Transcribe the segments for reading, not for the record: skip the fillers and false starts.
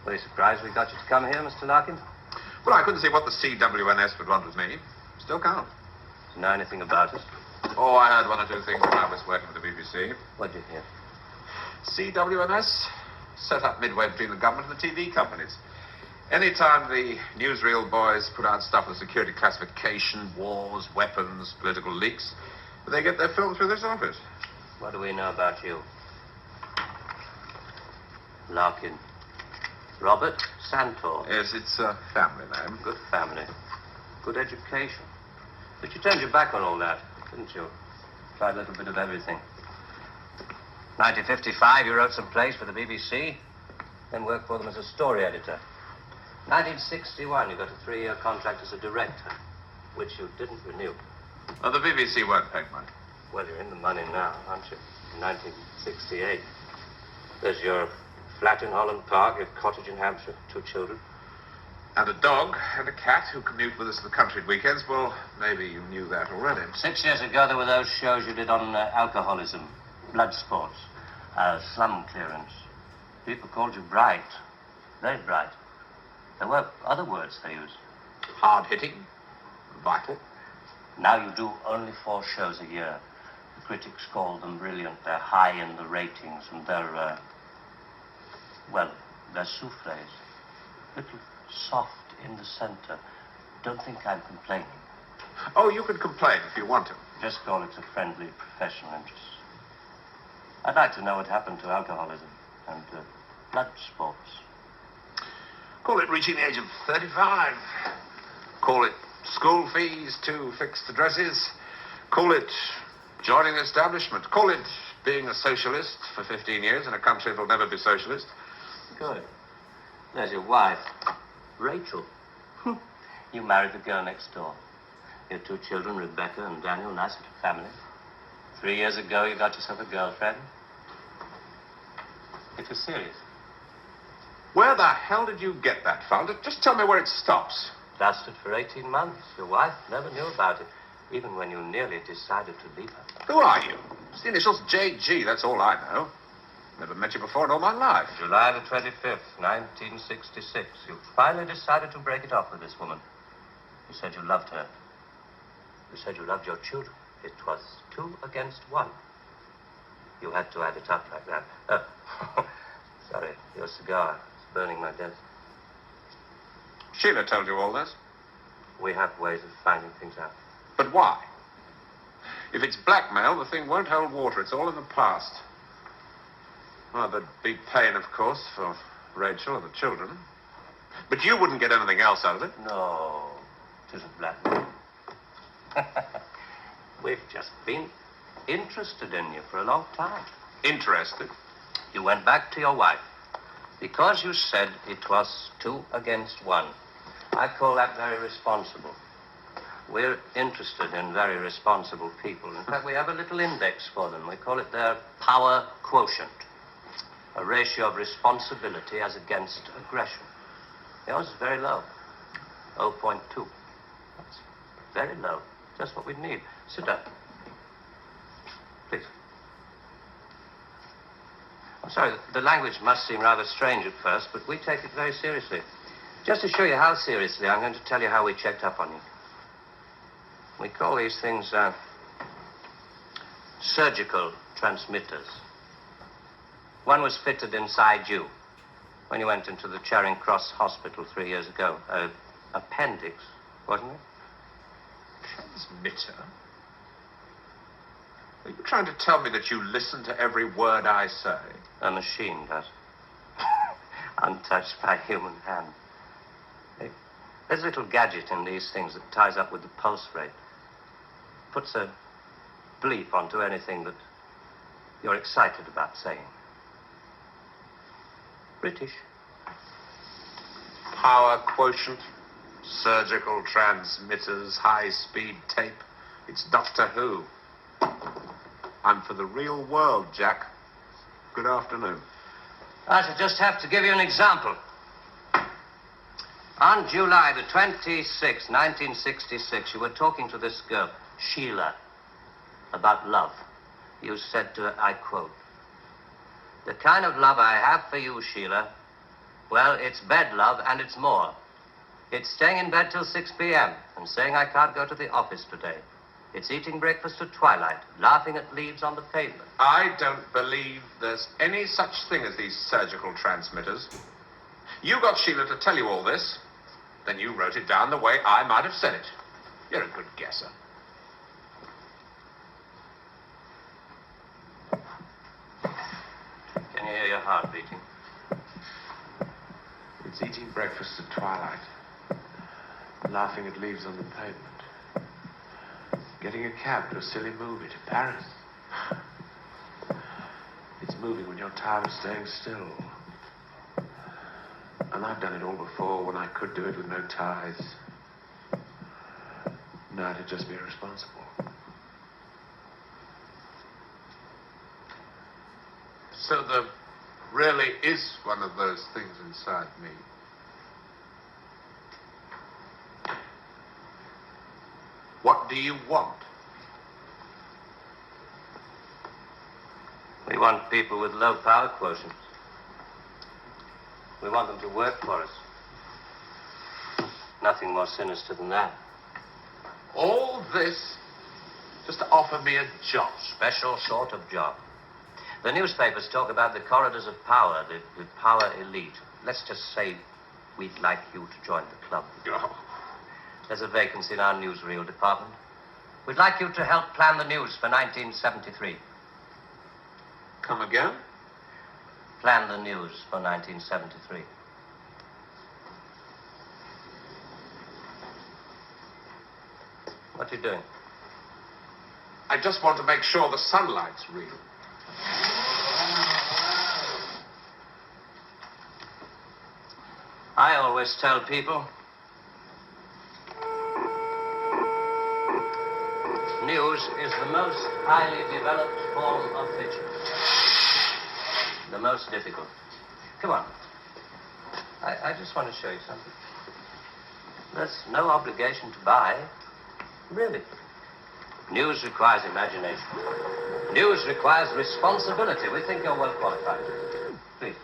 Very surprised we got you to come here, Mr. Larkin. Well, I couldn't see what the CWNS would want with me. Still can't. Do you know anything about it? Oh, I heard one or two things when I was working with the BBC. What'd you hear? CWNS set up midway between the government and the TV companies. Anytime the newsreel boys put out stuff with security classification, wars, weapons, political leaks, they get their film through this office. What do we know about you? Larkin. Robert Santor. Yes, it's a family name. Good family. Good education. But you turned your back on all that, didn't you? Tried a little bit of everything. 1955, you wrote some plays for the BBC, then worked for them as a story editor. 1961, you got a 3-year contract as a director, which you didn't renew. Oh, the BBC weren't paying money. Well, you're in the money now, aren't you? In 1968. There's your flat in Holland Park, your cottage in Hampshire, 2 children. And a dog and a cat who commute with us to the country at weekends. Well, maybe you knew that already. 6 years ago, there were those shows you did on alcoholism, blood sports, slum clearance. People called you bright. Very bright. There were other words they used. Hard-hitting, vital. Now you do only 4 shows a year. The critics call them brilliant. They're high in the ratings, and they're, they're souffles. Little soft in the center. Don't think I'm complaining. Oh, you can complain if you want to. Just call it a friendly professional interest. I'd like to know what happened to alcoholism and blood sports. Call it reaching the age of 35. Call it school fees, 2 fixed addresses. Call it joining the establishment. Call it being a socialist for 15 years in a country that'll never be socialist. Good. There's your wife, Rachel. You married the girl next door. Your 2 children, Rebecca and Daniel, nice little family. 3 years ago, you got yourself a girlfriend. If you're serious. Where the hell did you get that found? Just tell me where it stops. Lasted for 18 months. Your wife never knew about it, even when you nearly decided to leave her. Who are you? It's the initials JG, that's all I know. Never met you before in all my life. July the 25th, 1966. You finally decided to break it off with this woman. You said you loved her. You said you loved your children. It was 2 against 1. You had to add it up like that. Sorry, your cigar is burning my desk. Sheila told you all this? We have ways of finding things out. But why? If it's blackmail, the thing won't hold water. It's all in the past. Well, there'd be pain, of course, for Rachel and the children. But you wouldn't get anything else out of it. No, it isn't blackmail. We've just been interested in you for a long time. Interested? You went back to your wife because you said it was 2 against 1. I call that very responsible. We're interested in very responsible people. In fact, we have a little index for them. We call it their power quotient. A ratio of responsibility as against aggression. Yours is very low. 0.2. That's very low. Just what we need. Sit down. Please. I'm sorry, the language must seem rather strange at first, but we take it very seriously. Just to show you how seriously, I'm going to tell you how we checked up on you. We call these things surgical transmitters. One was fitted inside you when you went into the Charing Cross Hospital 3 years ago. Appendix, wasn't it? Transmitter? Are you trying to tell me that you listen to every word I say? A machine does. Untouched by human hand. There's a little gadget in these things that ties up with the pulse rate. Puts a bleep onto anything that you're excited about saying. British. Power quotient, surgical transmitters, high-speed tape. It's Doctor Who. I'm for the real world, Jack. Good afternoon. I shall just have to give you an example. On July the 26th, 1966, you were talking to this girl, Sheila, about love. You said to her, I quote, "The kind of love I have for you, Sheila, Well, it's bed, love, and it's more. It's staying in bed till 6 p.m. and saying I can't go to the office today. It's eating breakfast at twilight, laughing at leaves on the pavement. I don't believe there's any such thing as these surgical transmitters. You got Sheila to tell you all this. Then you wrote it down the way I might have said it. You're a good guesser. Can you hear your heart beating? It's eating breakfast at twilight, laughing at leaves on the pavement, getting a cab to a silly movie to Paris. It's moving when you're tired of staying still. And I've done it all before when I could do it with no ties. Now it'd just be irresponsible. So there really is one of those things inside me. What do you want? We want people with low power quotients. We want them to work for us. Nothing more sinister than that. All this just to offer me a job. Special sort of job. The newspapers talk about the corridors of power, the power elite. Let's just say we'd like you to join the club. Oh. There's a vacancy in our newsreel department. We'd like you to help plan the news for 1973. Come again? Plan the news for 1973. What are you doing? I just want to make sure the sunlight's real. I always tell people, news is the most highly developed form of fiction. The most difficult. Come on. I just want to show you something. There's no obligation to buy. Really. News requires imagination. News requires responsibility. We think you're well qualified. Please.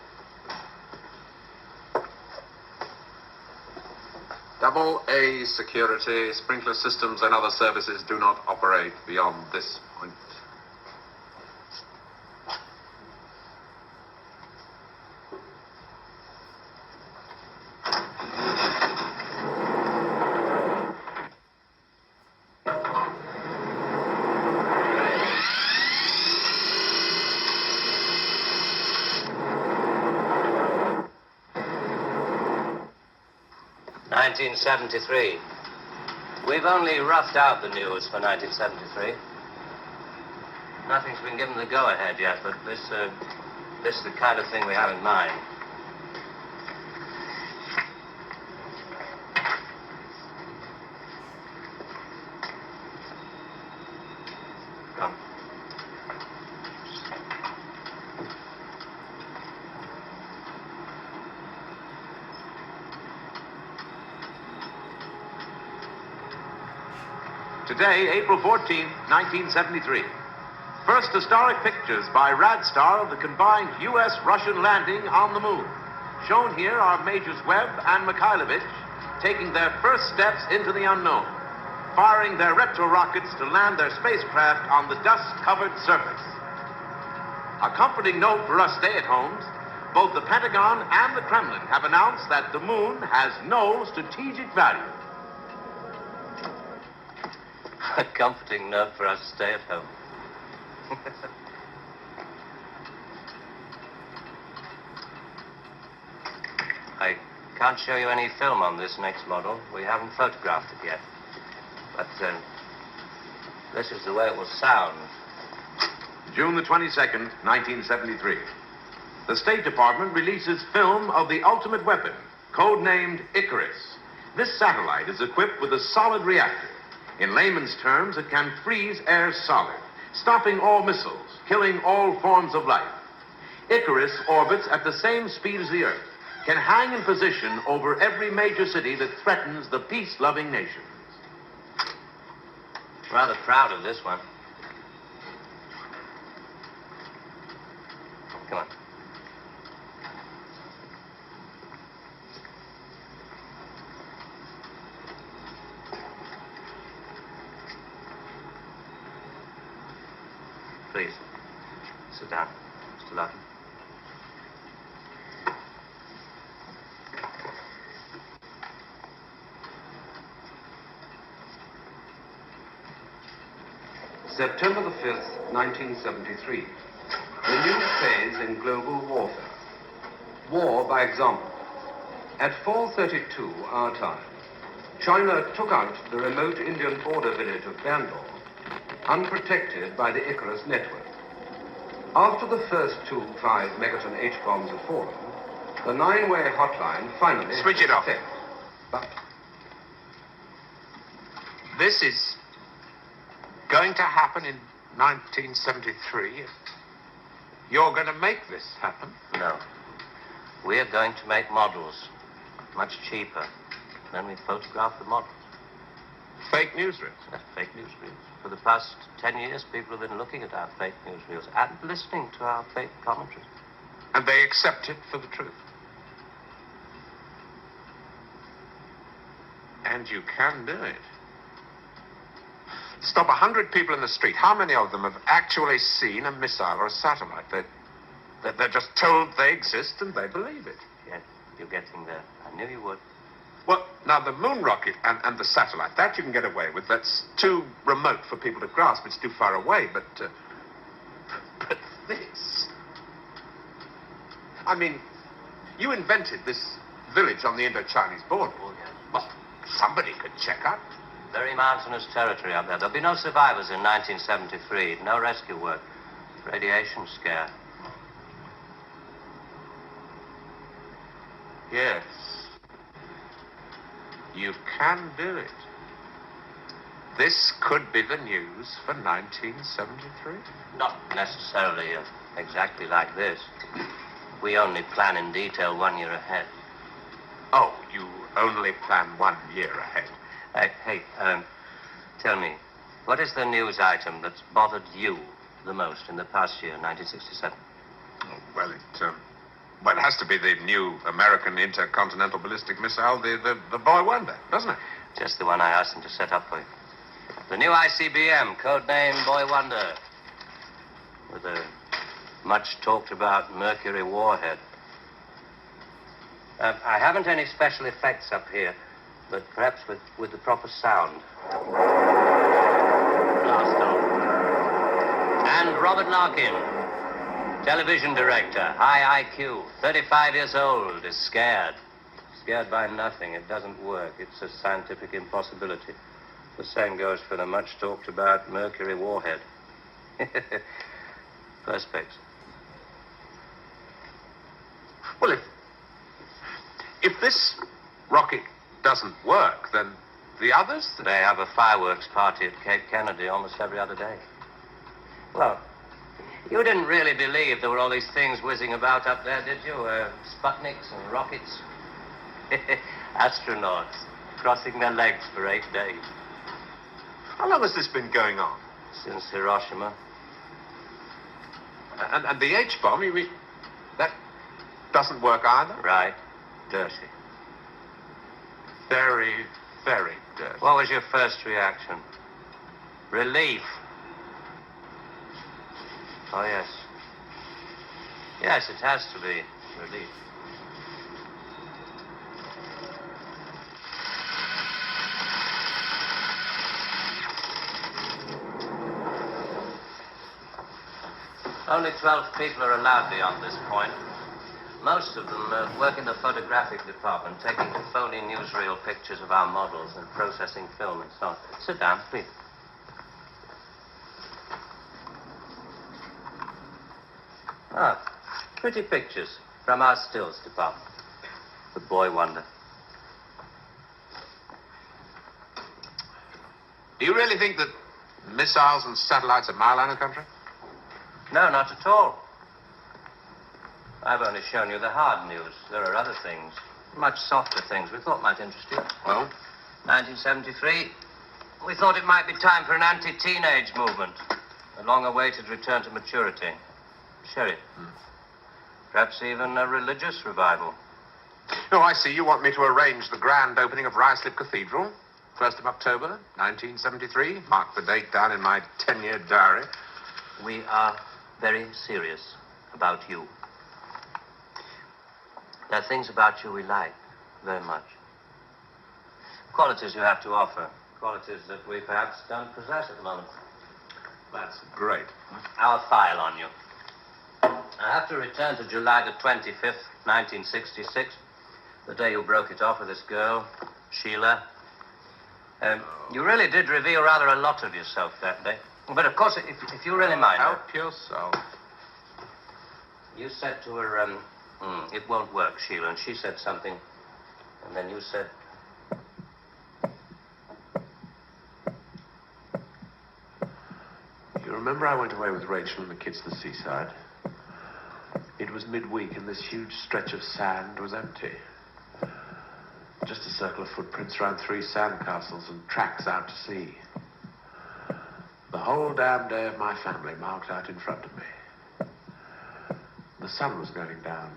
Double A security, sprinkler systems and other services do not operate beyond this point. '73. We've only roughed out the news for 1973. Nothing's been given the go-ahead yet, but this is the kind of thing we have in mind. Come. Today, April 14th, 1973. First historic pictures by Radstar of the combined U.S.-Russian landing on the moon. Shown here are Majors Webb and Mikhailovich taking their first steps into the unknown, firing their retro rockets to land their spacecraft on the dust-covered surface. A comforting note for us stay-at-homes, both the Pentagon and the Kremlin have announced that the moon has no strategic value. A comforting note for us to stay at home. I can't show you any film on this next model. We haven't photographed it yet. But this is the way it will sound. June the 22nd, 1973. The State Department releases film of the ultimate weapon, codenamed Icarus. This satellite is equipped with a solid reactor. In layman's terms, it can freeze air solid, stopping all missiles, killing all forms of life. Icarus orbits at the same speed as the Earth, can hang in position over every major city that threatens the peace-loving nations. Rather proud of this one. Come on. Please. Sit down, Mr. Lutton. September the 5th, 1973. The new phase in global warfare. War by example. At 4:32 our time, China took out the remote Indian border village of Bandor, unprotected by the Icarus network. After the first two 5-megaton H-bombs had fallen, the 9-way hotline finally... Switch it off. But This is going to happen in 1973. You're going to make this happen? No. We're going to make models, much cheaper. Then we photograph the models. Fake newsreels. Fake newsreels. For the past 10 years, people have been looking at our fake newsreels and listening to our fake commentaries. And they accept it for the truth. And you can do it. Stop 100 people in the street. How many of them have actually seen a missile or a satellite? They're just told they exist and they believe it. Yes, you're getting there. I knew you would. Well, now the moon rocket and the satellite, that you can get away with. That's too remote for people to grasp. It's too far away. But this... I mean, you invented this village on the Indo-Chinese border. Oh, yes. Well, somebody could check up. Very mountainous territory up there. There'll be no survivors in 1973. No rescue work. Radiation scare. Yes. You can do it. This could be the news for 1973. Not necessarily exactly like this. We only plan in detail 1 year ahead. Oh, you only plan 1 year ahead. Hey, tell me, what is the news item that's bothered you the most in the past year, 1967? Oh, well, it has to be the new American intercontinental ballistic missile, the Boy Wonder, doesn't it? Just the one I asked him to set up for you. The new ICBM, codename Boy Wonder, with a much talked about Mercury warhead. I haven't any special effects up here, but perhaps with the proper sound. Blast off. And Robert Larkin, television director, high IQ, 35 years old, is scared. Scared by nothing. It doesn't work. It's a scientific impossibility. The same goes for the much talked about Mercury warhead. Perspex. Well, if this rocket doesn't work, then the others... They have a fireworks party at Cape Kennedy almost every other day. Well, you didn't really believe there were all these things whizzing about up there, did you? Sputniks and rockets. Astronauts crossing their legs for 8 days. How long has this been going on? Since Hiroshima. And the H-bomb, you mean, that doesn't work either? Right. Dirty. Very, very dirty. What was your first reaction? Relief. Oh, yes. Yes, it has to be relief. Only 12 people are allowed beyond this point. Most of them work in the photographic department, taking phony newsreel pictures of our models and processing film and so on. Sit down, please. Ah, pretty pictures from our stills department. The Boy Wonder. Do you really think that missiles and satellites are mile out of country? No, not at all. I've only shown you the hard news. There are other things, much softer things we thought might interest you. Well? 1973, we thought it might be time for an anti-teenage movement. A long-awaited return to maturity. Sherry. Perhaps even a religious revival. Oh, I see. You want me to arrange the grand opening of Ruislip Cathedral, 1st of October, 1973. Mark the date down in my 10-year diary. We are very serious about you. There are things about you we like very much. Qualities you have to offer. Qualities that we perhaps don't possess at the moment. That's great. Our file on you. I have to return to July the 25th, 1966, the day you broke it off with this girl, Sheila. You really did reveal rather a lot of yourself that day. But of course, if you really mind... Help yourself. You said to her, it won't work, Sheila, and she said something, and then you said... You remember I went away with Rachel and the kids to the seaside? It was midweek, and this huge stretch of sand was empty. Just a circle of footprints around 3 sandcastles and tracks out to sea. The whole damn day of my family marked out in front of me. The sun was going down.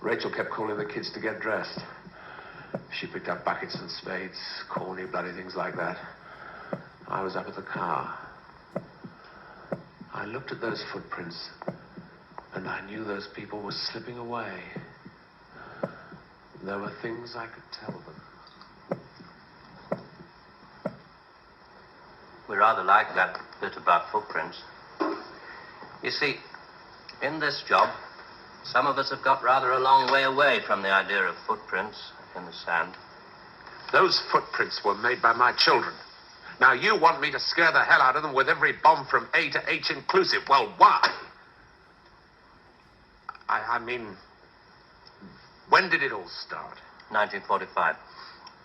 Rachel kept calling the kids to get dressed. She picked up buckets and spades, corny bloody things like that. I was up at the car. I looked at those footprints, and I knew those people were slipping away. There were things I could tell them. We rather like that bit about footprints. You see, in this job, some of us have got rather a long way away from the idea of footprints in the sand. Those footprints were made by my children. Now, you want me to scare the hell out of them with every bomb from A to H inclusive. Well, why? I mean, when did it all start? 1945.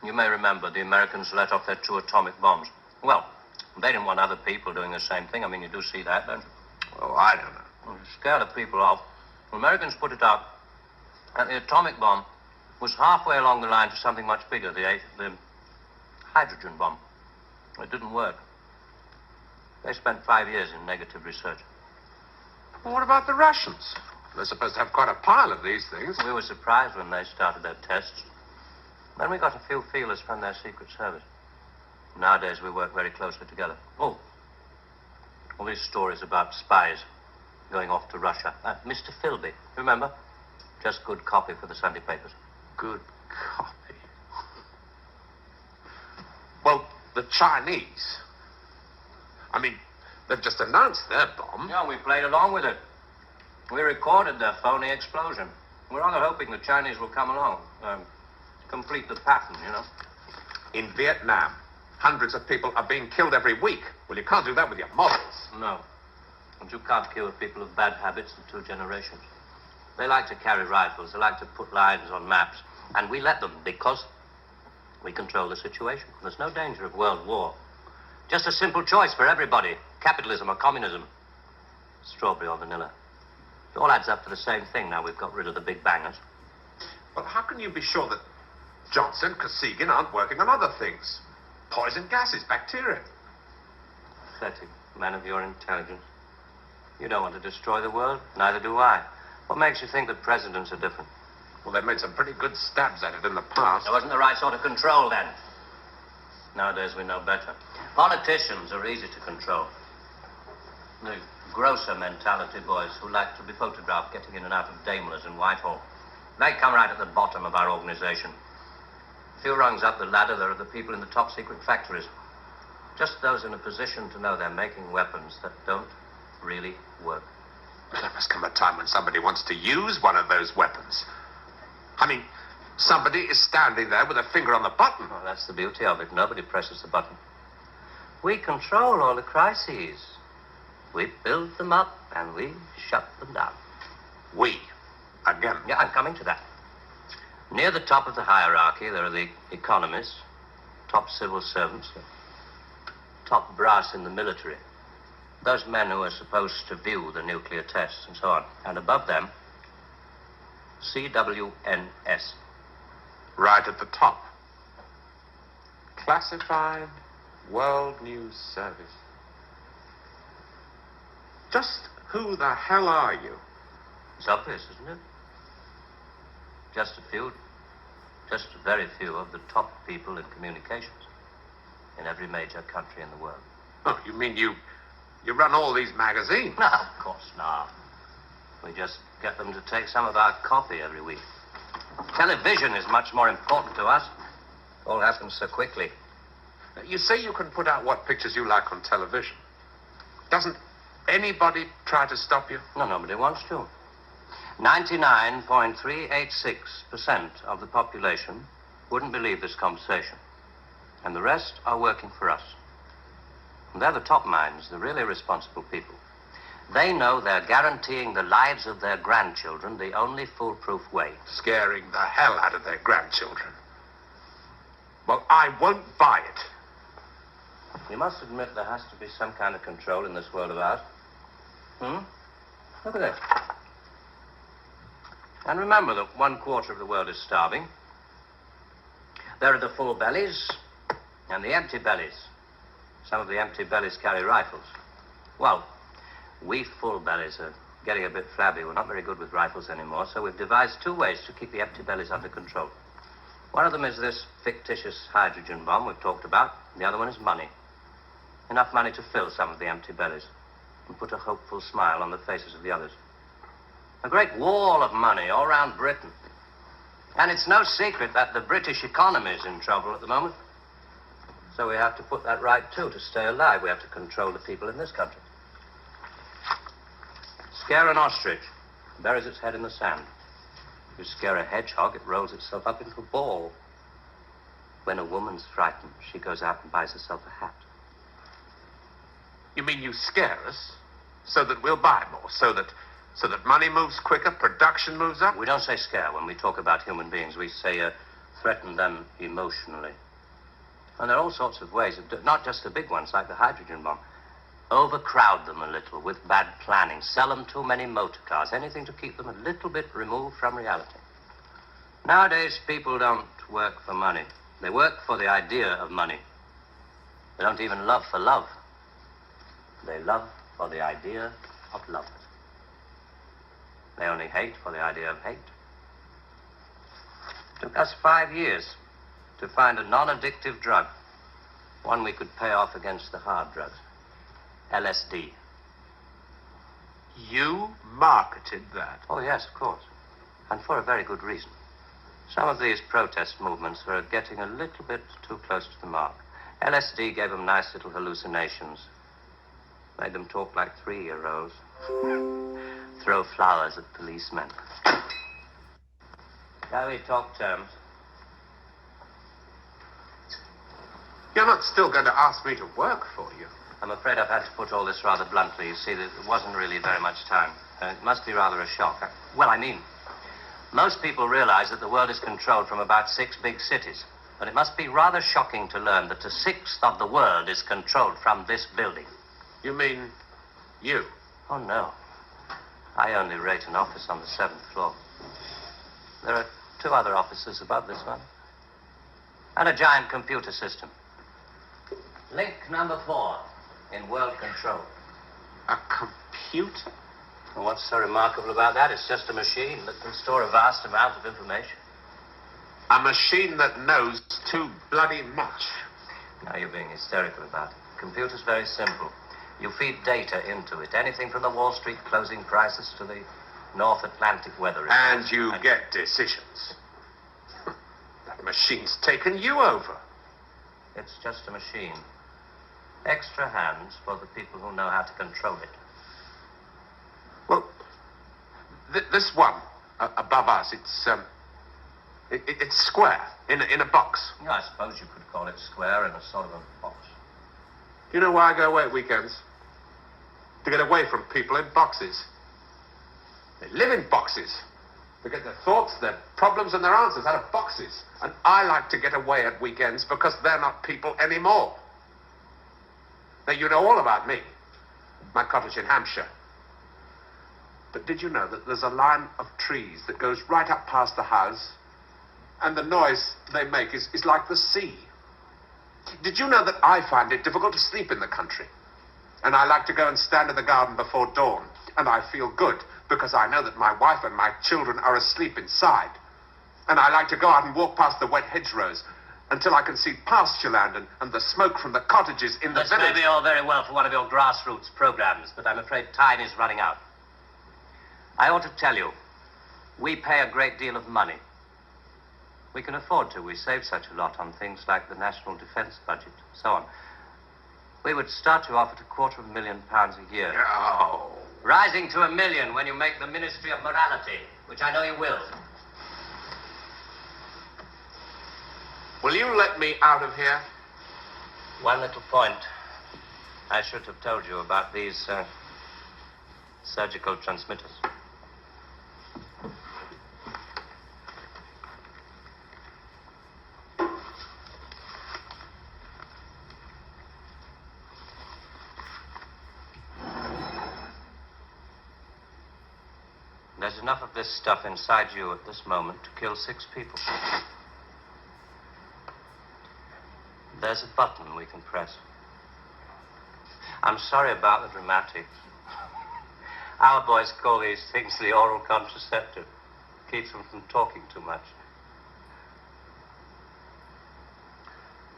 You may remember the Americans let off their 2 atomic bombs. Well, they didn't want other people doing the same thing. I mean, you do see that, don't you? Oh, I don't know. Well, to scare the people off, the Americans put it out that the atomic bomb was halfway along the line to something much bigger, the hydrogen bomb. It didn't work. They spent 5 years in negative research. Well, what about the Russians? They're supposed to have quite a pile of these things. We were surprised when they started their tests. Then we got a few feelers from their Secret Service. Nowadays, we work very closely together. Oh, all these stories about spies going off to Russia. Mr. Philby, remember? Just good copy for the Sunday papers. Good copy. Well, the Chinese. I mean, they've just announced their bomb. Yeah, we played along with it. We recorded their phony explosion. We're rather hoping the Chinese will come along, complete the pattern, you know. In Vietnam, hundreds of people are being killed every week. Well, you can't do that with your models. No. And you can't cure people of bad habits in 2 generations. They like to carry rifles. They like to put lines on maps. And we let them because we control the situation. There's no danger of world war. Just a simple choice for everybody. Capitalism or communism. Strawberry or vanilla. It all adds up to the same thing now we've got rid of the big bangers. Well, how can you be sure that Johnson, Kosygin aren't working on other things? Poison gases, bacteria. Pathetic man of your intelligence. You don't want to destroy the world. Neither do I. What makes you think that presidents are different? Well, they've made some pretty good stabs at it in the past. There wasn't the right sort of control then. Nowadays we know better. Politicians are easy to control. The grosser mentality boys who like to be photographed getting in and out of Daimlers in Whitehall. They come right at the bottom of our organization. A few rungs up the ladder, there are the people in the top secret factories. Just those in a position to know they're making weapons that don't really work. Well, there must come a time when somebody wants to use one of those weapons. I mean, somebody is standing there with a finger on the button. Well, that's the beauty of it. Nobody presses the button. We control all the crises. We build them up and we shut them down. We. Again. Yeah, I'm coming to that. Near the top of the hierarchy, there are the economists, top civil servants, top brass in the military. Those men who are supposed to view the nuclear tests and so on. And above them, CWNS. Right at the top. Classified World News Service. Just who the hell are you? It's obvious, isn't it? Just very few of the top people in communications in every major country in the world. Oh, you mean you You run all these magazines. No, of course not. We just get them to take some of our copy every week. Television is much more important to us. All happens so quickly. You say you can put out what pictures you like on television. Doesn't anybody try to stop you? No, nobody wants to. 99.386% of the population wouldn't believe this conversation. And the rest are working for us. And they're the top minds, the really responsible people. They know they're guaranteeing the lives of their grandchildren the only foolproof way. Scaring the hell out of their grandchildren. Well, I won't buy it. You must admit there has to be some kind of control in this world of ours. Look at this. And remember that 1/4 of the world is starving. There are the full bellies and the empty bellies. Some of the empty bellies carry rifles. Well, we full bellies are getting a bit flabby. We're not very good with rifles anymore, so we've devised 2 ways to keep the empty bellies under control. One of them is this fictitious hydrogen bomb we've talked about. The other one is money. Enough money to fill some of the empty bellies and put a hopeful smile on the faces of the others. A great wall of money all around Britain. And it's no secret that the British economy is in trouble at the moment. So we have to put that right, too, to stay alive. We have to control the people in this country. Scare an ostrich, it buries its head in the sand. You scare a hedgehog, it rolls itself up into a ball. When a woman's frightened, she goes out and buys herself a hat. You mean you scare us so that we'll buy more, so that money moves quicker, production moves up? We don't say scare when we talk about human beings. We say threaten them emotionally. And there are all sorts of ways, not just the big ones like the hydrogen bomb. Overcrowd them a little with bad planning. Sell them too many motor cars. Anything to keep them a little bit removed from reality. Nowadays, people don't work for money. They work for the idea of money. They don't even love for love. They love for the idea of love. They only hate for the idea of hate. It took us 5 years to find a non-addictive drug. One we could pay off against the hard drugs. LSD. You marketed that? Oh, yes, of course. And for a very good reason. Some of these protest movements were getting a little bit too close to the mark. LSD gave them nice little hallucinations. Made them talk like 3-year-olds. Throw flowers at policemen. Now we talk terms. You're not still going to ask me to work for you? I'm afraid I've had to put all this rather bluntly. You see, there wasn't really very much time. It must be rather a shock. Most people realize that the world is controlled from about 6 big cities. But it must be rather shocking to learn that a 1/6 of the world is controlled from this building. You mean you? Oh, no. I only rate an office on the 7th floor. There are 2 other offices above this one. And a giant computer system. Link number 4 in world control. A computer? Well, what's so remarkable about that? It's just a machine that can store a vast amount of information. A machine that knows too bloody much. Now you're being hysterical about it. The computer's very simple. You feed data into it. Anything from the Wall Street closing prices to the North Atlantic weather report. And you get decisions. That machine's taken you over. It's just a machine. Extra hands for the people who know how to control it. Well, this one above us, it's square in a box. Yeah, I suppose you could call it square in a sort of a box. You know why I go away at weekends? To get away from people in boxes. They live in boxes. They get their thoughts, their problems, and their answers out of boxes. And I like to get away at weekends because they're not people anymore. Now, you know all about me. My cottage in Hampshire. But did you know that there's a line of trees that goes right up past the house? And the noise they make is like the sea. Did you know that I find it difficult to sleep in the country? And I like to go and stand in the garden before dawn. And I feel good because I know that my wife and my children are asleep inside. And I like to go out and walk past the wet hedgerows until I can see pasture land and the smoke from the cottages in the This may village. be all very well for one of your grassroots programs, but I'm afraid time is running out. I ought to tell you, we pay a great deal of money. We can afford to. We save such a lot on things like the national defense budget, so on. We would start you off at £250,000 a year. Oh. Rising to £1 million when you make the Ministry of Morality, which I know you will. Will you let me out of here? One little point. I should have told you about these surgical transmitters. There's enough of this stuff inside you at this moment to kill 6 people. There's a button we can press. I'm sorry about the dramatic. Our boys call these things the oral contraceptive. Keeps them from talking too much.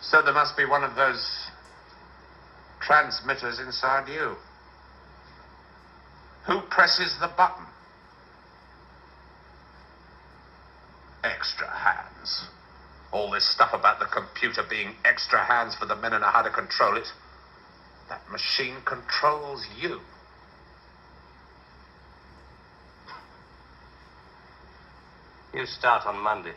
So there must be one of those transmitters inside you. Who presses the button? Extra hands. All this stuff about the computer being extra hands for the men who know how to control it. That machine controls you. You start on Monday.